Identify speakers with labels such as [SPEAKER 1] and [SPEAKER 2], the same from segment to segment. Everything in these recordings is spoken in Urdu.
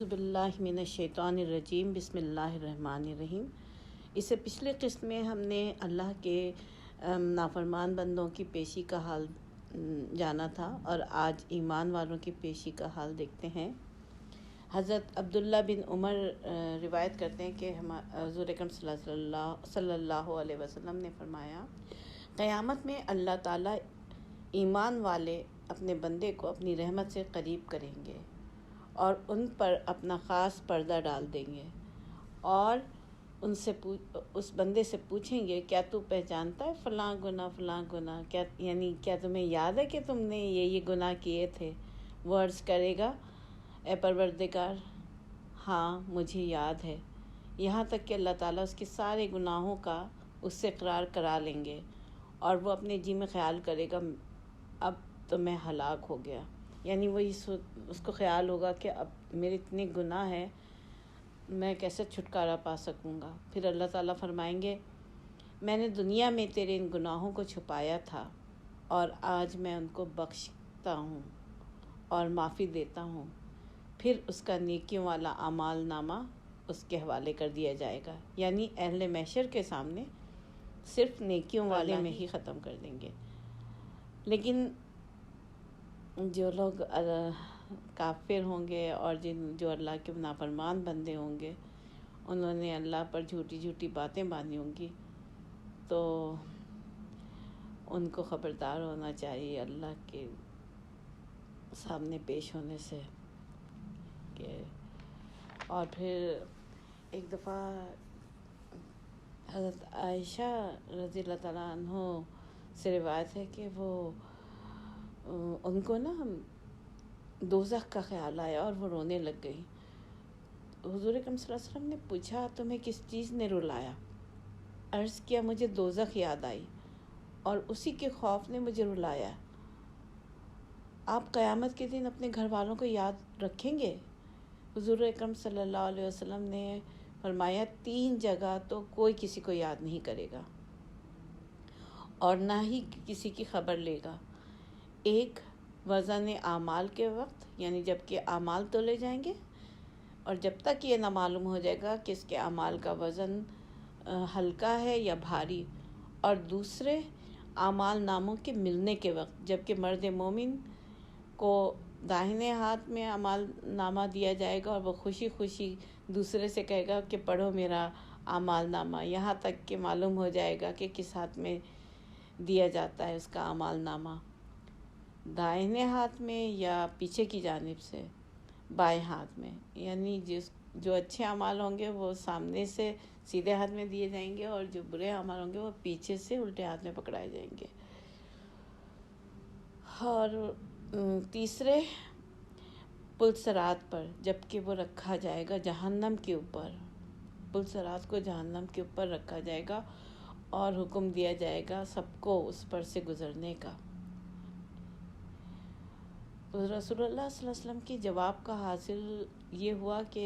[SPEAKER 1] باللہ من الشیطان الرجیم بسم اللہ الرحمن الرحیم۔ اس سے پچھلے قسط میں ہم نے اللہ کے نافرمان بندوں کی پیشی کا حال جانا تھا، اور آج ایمان والوں کی پیشی کا حال دیکھتے ہیں۔ حضرت عبداللہ بن عمر روایت کرتے ہیں کہ حضور اکرم صلی اللہ علیہ وسلم نے فرمایا، قیامت میں اللہ تعالیٰ ایمان والے اپنے بندے کو اپنی رحمت سے قریب کریں گے اور ان پر اپنا خاص پردہ ڈال دیں گے، اور اس بندے سے پوچھیں گے، کیا تو پہچانتا ہے فلاں گناہ، کیا تمہیں یاد ہے کہ تم نے یہ گناہ کیے تھے؟ وہ عرض کرے گا، اے پروردگار، ہاں مجھے یاد ہے، یہاں تک کہ اللہ تعالیٰ اس کے سارے گناہوں کا اس سے اقرار کرا لیں گے، اور وہ اپنے جی میں خیال کرے گا، اب تو میں ہلاک ہو گیا۔ یعنی وہی اس کو خیال ہوگا کہ اب میرے اتنے گناہ ہیں، میں کیسے چھٹکارا پا سکوں گا۔ پھر اللہ تعالیٰ فرمائیں گے، میں نے دنیا میں تیرے ان گناہوں کو چھپایا تھا، اور آج میں ان کو بخشتا ہوں اور معافی دیتا ہوں۔ پھر اس کا نیکیوں والا اعمال نامہ اس کے حوالے کر دیا جائے گا، یعنی اہل محشر کے سامنے صرف نیکیوں والے میں ہی ختم کر دیں گے۔ لیکن جو لوگ کافر ہوں گے اور جو اللہ کے نافرمان بندے ہوں گے، انہوں نے اللہ پر جھوٹی باتیں باندھی ہوں گی، تو ان کو خبردار ہونا چاہیے اللہ کے سامنے پیش ہونے سے۔ اور پھر ایک دفعہ حضرت عائشہ رضی اللہ تعالیٰ عنہ سے روایت ہے کہ وہ ان کو دوزخ کا خیال آیا اور وہ رونے لگ گئی۔ حضور اکرم صلی اللہ علیہ وسلم نے پوچھا، تمہیں کس چیز نے رلایا؟ عرض کیا، مجھے دوزخ یاد آئی اور اسی کے خوف نے مجھے رلایا۔ آپ قیامت کے دن اپنے گھر والوں کو یاد رکھیں گے؟ حضور اکرم صلی اللہ علیہ وسلم نے فرمایا، 3 جگہ تو کوئی کسی کو یاد نہیں کرے گا اور نہ ہی کسی کی خبر لے گا۔ ایک، وزن اعمال کے وقت، یعنی جب کہ اعمال تولے جائیں گے، اور جب تک یہ نہ معلوم ہو جائے گا کہ اس کے اعمال کا وزن ہلکا ہے یا بھاری۔ اور دوسرے، اعمال ناموں کے ملنے کے وقت، جب کہ مرد مومن کو داہنے ہاتھ میں اعمال نامہ دیا جائے گا اور وہ خوشی خوشی دوسرے سے کہے گا کہ پڑھو میرا اعمال نامہ، یہاں تک کہ معلوم ہو جائے گا کہ کس ہاتھ میں دیا جاتا ہے اس کا اعمال نامہ، دائیں ہاتھ میں یا پیچھے کی جانب سے، بائیں ہاتھ میں۔ یعنی جو اچھے اعمال ہوں گے وہ سامنے سے سیدھے ہاتھ میں دیے جائیں گے، اور جو برے اعمال ہوں گے وہ پیچھے سے الٹے ہاتھ میں پکڑائے جائیں گے۔ اور تیسرے، پلسرات پر، جب کہ وہ رکھا جائے گا جہنم کے اوپر، پلسرات کو جہنم کے اوپر رکھا جائے گا اور حکم دیا جائے گا سب کو اس پر سے گزرنے کا۔ رسول اللہ صلی اللہ علیہ وسلم کی جواب کا حاصل یہ ہوا کہ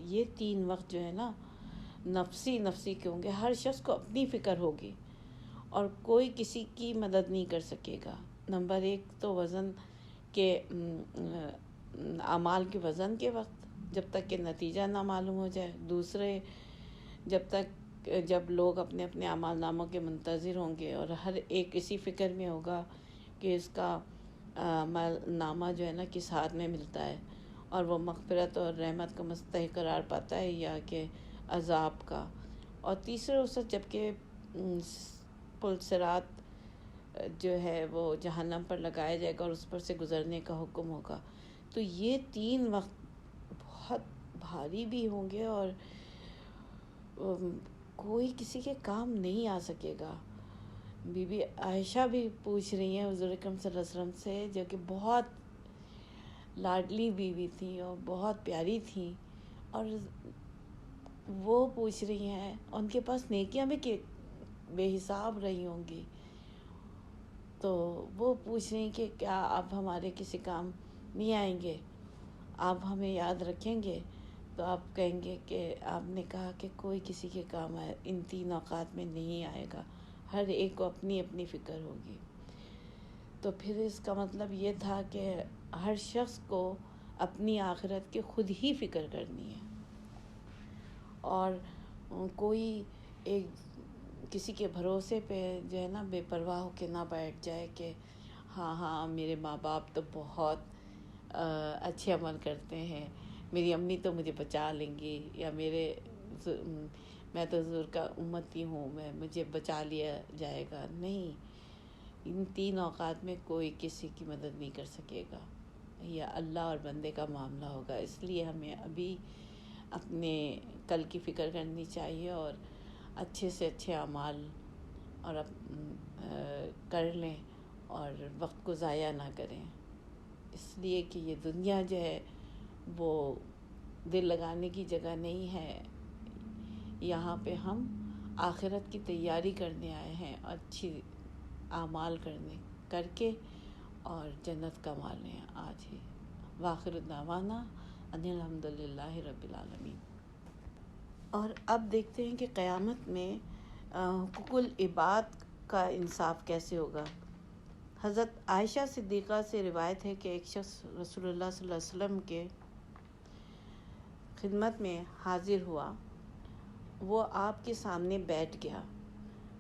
[SPEAKER 1] یہ 3 وقت جو ہے نا، نفسی کے ہوں گے، ہر شخص کو اپنی فکر ہوگی اور کوئی کسی کی مدد نہیں کر سکے گا۔ نمبر 1 تو وزن کے اعمال کے وزن کے وقت، جب تک کہ نتیجہ نہ معلوم ہو جائے۔ دوسرے، جب لوگ اپنے اپنے اعمال ناموں کے منتظر ہوں گے اور ہر ایک اسی فکر میں ہوگا کہ اس کا اعمال نامہ جو ہے نا کس ہاتھ میں ملتا ہے، اور وہ مغفرت اور رحمت کا مستحق قرار پاتا ہے یا کہ عذاب کا۔ اور تیسرے اس وقت جب کہ پلسرات جو ہے وہ جہنم پر لگایا جائے گا اور اس پر سے گزرنے کا حکم ہوگا۔ تو یہ 3 وقت بہت بھاری بھی ہوں گے اور کوئی کسی کے کام نہیں آ سکے گا۔ بی بی عائشہ بھی پوچھ رہی ہیں حضور اکرم صلی اللہ علیہ وسلم سے، جو کہ بہت لاڈلی بیوی تھیں اور بہت پیاری تھیں، اور وہ پوچھ رہی ہیں، ان کے پاس نیکیاں بھی بے حساب رہی ہوں گی، تو وہ پوچھ رہی ہیں کہ کیا آپ ہمارے کسی کام نہیں آئیں گے، آپ ہمیں یاد رکھیں گے؟ تو آپ کہیں گے کہ آپ نے کہا کہ کوئی کسی کے کام ان 3 اوقات میں نہیں آئے گا، ہر ایک کو اپنی اپنی فکر ہوگی۔ تو پھر اس کا مطلب یہ تھا کہ ہر شخص کو اپنی آخرت کی خود ہی فکر کرنی ہے، اور کوئی ایک کسی کے بھروسے پہ جو ہے نا بے پرواہ ہو کے نہ بیٹھ جائے کہ ہاں میرے ماں باپ تو بہت اچھے عمل کرتے ہیں، میری امی تو مجھے بچا لیں گی، یا میں تو حضور کا امتی ہوں، مجھے بچا لیا جائے گا۔ نہیں، ان 3 اوقات میں کوئی کسی کی مدد نہیں کر سکے گا، یا اللہ اور بندے کا معاملہ ہوگا۔ اس لیے ہمیں ابھی اپنے کل کی فکر کرنی چاہیے، اور اچھے سے اچھے اعمال اور کر لیں، اور وقت کو ضائع نہ کریں، اس لیے کہ یہ دنیا جو ہے وہ دل لگانے کی جگہ نہیں ہے۔ یہاں پہ ہم آخرت کی تیاری کرنے آئے ہیں، اچھی اعمال کر کے اور جنت کما لیں آج ہی۔ وآخر دعوانا ان الحمد للہ رب العالمین۔ اور اب دیکھتے ہیں کہ قیامت میں حقوق العباد کا انصاف کیسے ہوگا۔ حضرت عائشہ صدیقہ سے روایت ہے کہ ایک شخص رسول اللہ صلی اللہ علیہ وسلم کے خدمت میں حاضر ہوا، وہ آپ کے سامنے بیٹھ گیا،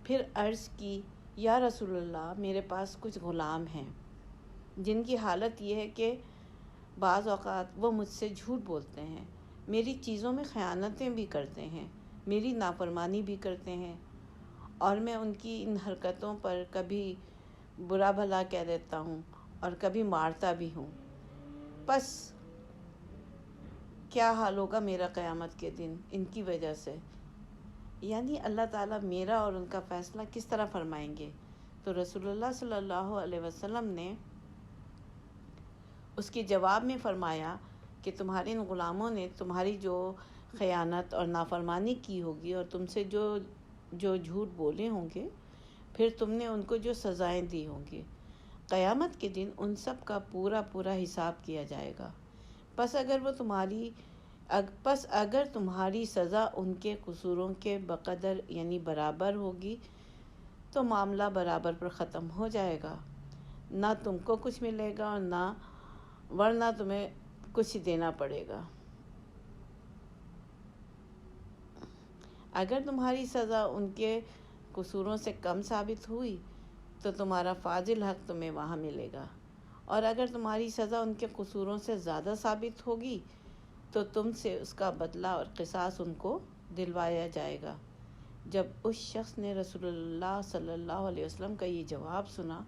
[SPEAKER 1] پھر عرض کی، یا رسول اللہ، میرے پاس کچھ غلام ہیں جن کی حالت یہ ہے کہ بعض اوقات وہ مجھ سے جھوٹ بولتے ہیں، میری چیزوں میں خیانتیں بھی کرتے ہیں، میری نافرمانی بھی کرتے ہیں، اور میں ان کی ان حرکتوں پر کبھی برا بھلا کہہ دیتا ہوں اور کبھی مارتا بھی ہوں، پس کیا حال ہوگا میرا قیامت کے دن ان کی وجہ سے؟ یعنی اللہ تعالیٰ میرا اور ان کا فیصلہ کس طرح فرمائیں گے؟ تو رسول اللہ صلی اللہ علیہ وسلم نے اس کے جواب میں فرمایا کہ تمہارے ان غلاموں نے تمہاری جو خیانت اور نافرمانی کی ہوگی، اور تم سے جو جھوٹ بولے ہوں گے، پھر تم نے ان کو جو سزائیں دی ہوں گی، قیامت کے دن ان سب کا پورا حساب کیا جائے گا۔ پس اگر تمہاری سزا ان کے قصوروں کے بقدر یعنی برابر ہوگی تو معاملہ برابر پر ختم ہو جائے گا، نہ تم کو کچھ ملے گا اور ورنہ تمہیں کچھ دینا پڑے گا۔ اگر تمہاری سزا ان کے قصوروں سے کم ثابت ہوئی تو تمہارا فاضل حق تمہیں وہاں ملے گا، اور اگر تمہاری سزا ان کے قصوروں سے زیادہ ثابت ہوگی تو تم سے اس کا بدلہ اور قصاص ان کو دلوایا جائے گا۔ جب اس شخص نے رسول اللہ صلی اللہ علیہ وسلم کا یہ جواب سنا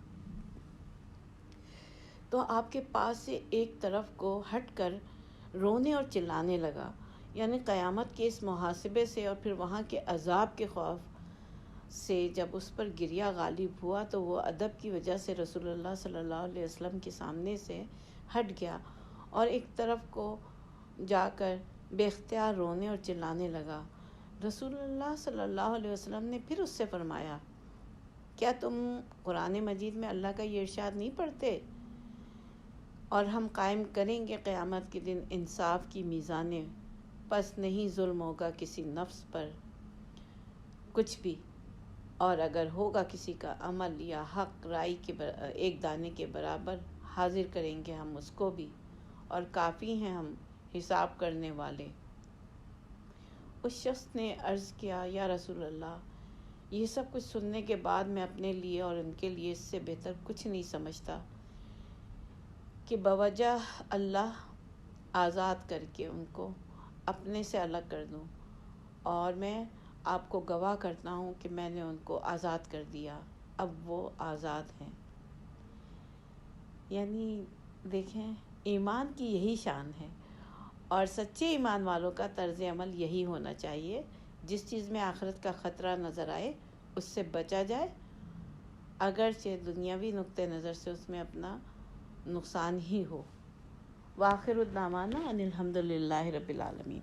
[SPEAKER 1] تو آپ کے پاس سے ایک طرف کو ہٹ کر رونے اور چلانے لگا، یعنی قیامت کے اس محاسبے سے اور پھر وہاں کے عذاب کے خوف سے جب اس پر گریہ غالب ہوا تو وہ ادب کی وجہ سے رسول اللہ صلی اللہ علیہ وسلم کے سامنے سے ہٹ گیا اور ایک طرف کو جا کر بے اختیار رونے اور چلانے لگا۔ رسول اللہ صلی اللہ علیہ وسلم نے پھر اس سے فرمایا، کیا تم قرآن مجید میں اللہ کا یہ ارشاد نہیں پڑھتے؟ اور ہم قائم کریں گے قیامت کے دن انصاف کی میزانیں، پس نہیں ظلم ہوگا کسی نفس پر کچھ بھی، اور اگر ہوگا کسی کا عمل یا حق رائی کے ایک دانے کے برابر حاضر کریں گے ہم اس کو بھی، اور کافی ہیں ہم حساب کرنے والے۔ اس شخص نے عرض کیا، یا رسول اللہ، یہ سب کچھ سننے کے بعد میں اپنے لیے اور ان کے لیے اس سے بہتر کچھ نہیں سمجھتا کہ بوجہ اللہ آزاد کر کے ان کو اپنے سے الگ کر دوں، اور میں آپ کو گواہ کرتا ہوں کہ میں نے ان کو آزاد کر دیا، اب وہ آزاد ہیں۔ یعنی دیکھیں، ایمان کی یہی شان ہے، اور سچے ایمان والوں کا طرز عمل یہی ہونا چاہیے، جس چیز میں آخرت کا خطرہ نظر آئے اس سے بچا جائے، اگرچہ دنیاوی نقطہ نظر سے اس میں اپنا نقصان ہی ہو۔ وآخر دعوانا ان الحمد للہ رب العالمین۔